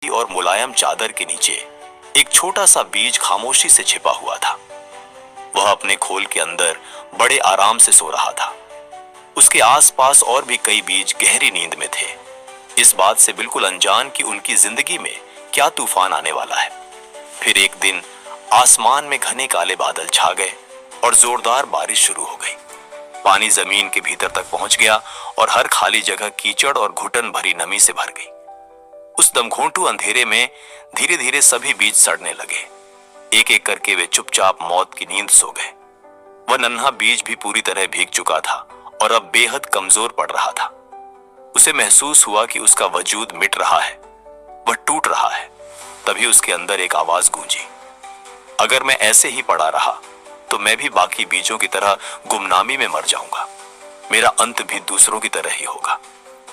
और मुलायम चादर के नीचे एक छोटा सा बीज खामोशी से छिपा हुआ था। वह अपने खोल के अंदर बड़े आराम से सो रहा था। उसके आसपास और भी कई बीज गहरी नींद में थे, इस बात से बिल्कुल अनजान कि उनकी जिंदगी में क्या तूफान आने वाला है। फिर एक दिन आसमान में घने काले बादल छा गए और जोरदार बारिश शुरू हो गई। पानी जमीन के भीतर तक पहुंच गया और हर खाली जगह कीचड़ और घुटन भरी नमी से भर गई। उस दमघोंटू अंधेरे में धीरे धीरे सभी बीज सड़ने लगे। एक एक करके वे चुपचाप मौत की नींद सो गए। वह नन्हा बीज भी पूरी तरह भीग चुका था और अब बेहद कमजोर पड़ रहा था। उसे महसूस हुआ कि उसका वजूद मिट रहा है, वह टूट रहा है। तभी उसके अंदर एक आवाज गूंजी, अगर मैं ऐसे ही पड़ा रहा तो मैं भी बाकी बीजों की तरह गुमनामी में मर जाऊंगा। मेरा अंत भी दूसरों की तरह ही होगा।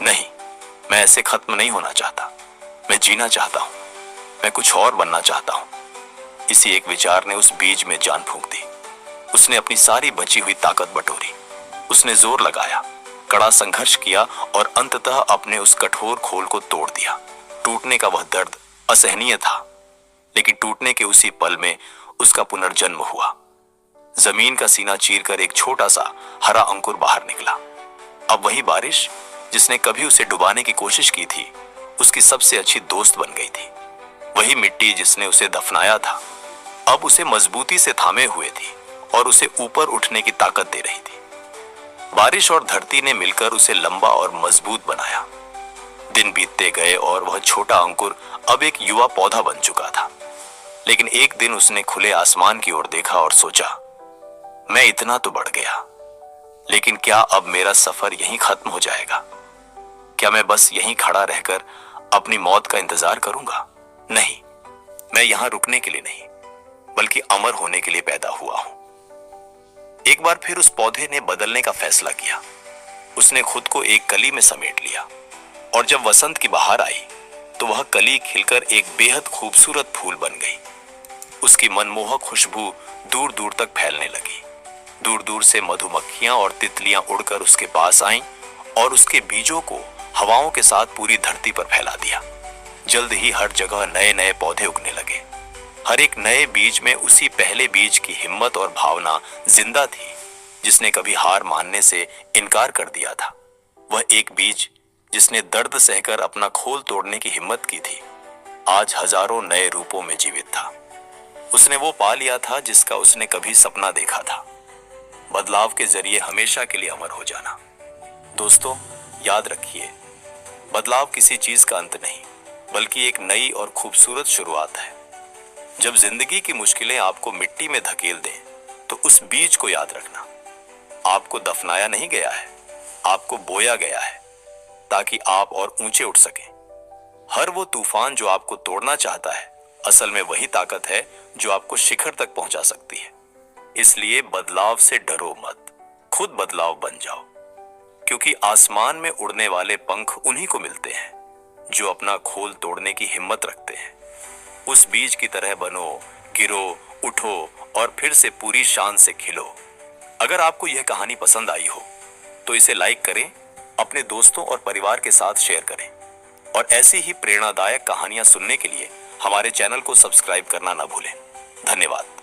नहीं, मैं ऐसे खत्म नहीं होना चाहता। मैं जीना चाहता हूं, मैं कुछ और बनना चाहता हूं। इसी एक विचार ने उस बीज में जान फूंक दी। उसने अपनी सारी बची हुई ताकत बटोरी। उसने जोर लगाया, कड़ा संघर्ष किया और अंततः अपने उस कठोर खोल को तोड़ दिया। टूटने का वह दर्द असहनीय था, लेकिन टूटने के उसी पल में उसका पुनर्जन्म हुआ। जमीन का सीना चीरकर एक छोटा सा हरा अंकुर बाहर निकला। अब वही बारिश जिसने कभी उसे डुबाने की कोशिश की थी, उसकी सबसे अच्छी दोस्त बन गई थी। वही मिट्टी जिसने उसे दफनाया था, अब उसे मजबूती से थामे हुए थी और उसे ऊपर उठने की ताकत दे रही थी। बारिश और धरती ने मिलकर उसे लंबा और मजबूत बनाया। दिन बीतते गए और वह छोटा अंकुर अब एक युवा पौधा बन चुका था। लेकिन एक दिन उसने खुले आसमान की ओर देखा और सोचा, मैं इतना तो बढ़ गया, लेकिन क्या अब मेरा सफर यहीं खत्म हो जाएगा? क्या मैं बस यहीं खड़ा रहकर अपनी मौत का इंतजार करूंगा? नहीं, मैं यहां रुकने के लिए नहीं, बल्कि अमर होने के लिए पैदा हुआ हूं। एक बार फिर उस पौधे ने बदलने का फैसला किया। उसने खुद को एक कली में समेट लिया और जब वसंत की बहार आई तो वह कली खिलकर एक बेहद खूबसूरत फूल बन गई। उसकी मनमोहक खुशबू दूर दूर तक फैलने लगी। दूर दूर से मधुमक्खियां और तितलियां उड़कर उसके पास आईं और उसके बीजों को हवाओं के साथ पूरी धरती पर फैला दिया। जल्द ही हर जगह नए नए पौधे उगने लगे। हर एक नए बीज में उसी पहले बीज की हिम्मत और भावना जिंदा थी, जिसने कभी हार मानने से इनकार कर दिया था। वह एक बीज जिसने दर्द सहकर अपना खोल तोड़ने की हिम्मत की थी, आज हजारों नए रूपों में जीवित था। उसने वो पा लिया था जिसका उसने कभी सपना देखा था, बदलाव के जरिए हमेशा के लिए अमर हो जाना। दोस्तों, याद रखिए, बदलाव किसी चीज का अंत नहीं, बल्कि एक नई और खूबसूरत शुरुआत है। जब जिंदगी की मुश्किलें आपको मिट्टी में धकेल दें, तो उस बीज को याद रखना। आपको दफनाया नहीं गया है, आपको बोया गया है, ताकि आप और ऊंचे उठ सकें। हर वो तूफान जो आपको तोड़ना चाहता है, असल में वही ताकत है जो आपको शिखर तक पहुंचा सकती है। इसलिए बदलाव से डरो मत, खुद बदलाव बन जाओ, क्योंकि आसमान में उड़ने वाले पंख उन्हीं को मिलते हैं जो अपना खोल तोड़ने की हिम्मत रखते हैं। उस बीज की तरह बनो, गिरो, उठो और फिर से पूरी शान से खिलो। अगर आपको यह कहानी पसंद आई हो तो इसे लाइक करें, अपने दोस्तों और परिवार के साथ शेयर करें और ऐसी ही प्रेरणादायक कहानियां सुनने के लिए हमारे चैनल को सब्सक्राइब करना ना भूलें। धन्यवाद।